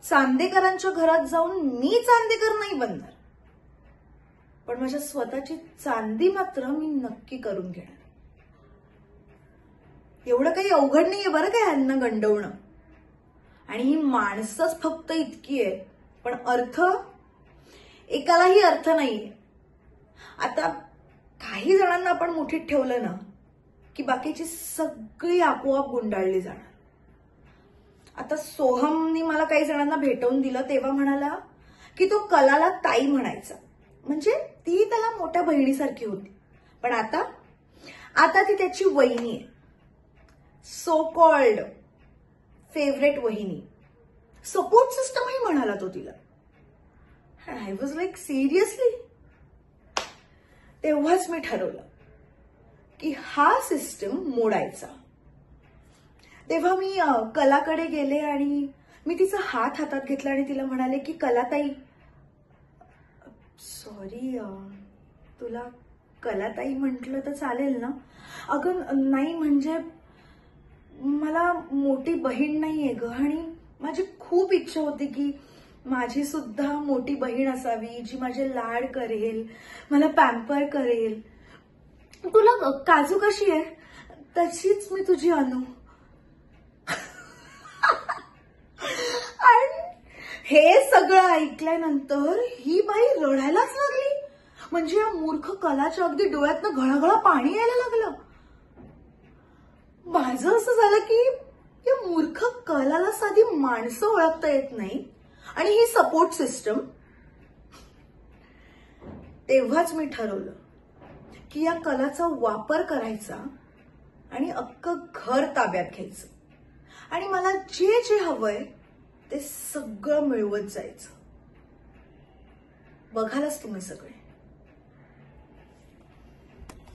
चांदेकरांच्या घरात जाऊन मी चांदेकर नाही बनणार, पण माझ्या स्वतःची चांदी मात्र मी नक्की करून घेणार. एवढं काही अवघड नाहीये बरं काय ह्यांना गंडवणं. आणि ही माणसंच फक्त इतकी आहे, पण अर्थ एकालाही अर्थ नाहीये. आता काही जणांना आपण मुठीत ठेवलं ना की बाकीची सगळी आपोआप गुंडाळली जाणार. आता सोहमनी मला काही जणांना भेटवून दिलं तेव्हा म्हणाला की तो कलाला ताई म्हणायचा, म्हणजे ती त्याला मोठ्या बहिणीसारखी होती. पण आता ती त्याची वहिनी आहे, सो कॉल्ड फेवरेट वहिनी. सपोर्ट सिस्टमही म्हणाला तो तिला. I was like seriously. तेव्हाच मी ठरवलं की हा सिस्टम मोडायचा. तेव्हा मी कलाकडे गेले आणि मी तिचा हात हातात घेतला आणि तिला म्हणाले की कलाताई, सॉरी, तुला कलाताई म्हटलं तर चालेल ना? अगं नाही, म्हणजे मला मोठी बहीण नाहीये ग, आणि माझी खूप इच्छा होती की माझी सुद्धा मोठी बहीण असावी जी माझे लाड करेल, मला पॅम्पर करेल. तुला काजू कशी आहे तशीच मी तुझी अनु. आणि हे सगळं ऐकल्यानंतर ही बाई रडायलाच लागली. म्हणजे या मूर्ख कलाच्या अगदी डोळ्यातनं घळाघळा पाणी यायला लागलं. माझं असं झालं की या मूर्ख कलाला साधी माणसं ओळखता येत नाही आणि ही सपोर्ट सिस्टम. तेव्हाच मी ठरवलं की या कलाचा वापर करायचा आणि अख्खं घर ताब्यात घ्यायचं आणि मला जे जे हवंय ते सगळं मिळवत जायचं. बघालच तुम्ही सगळे.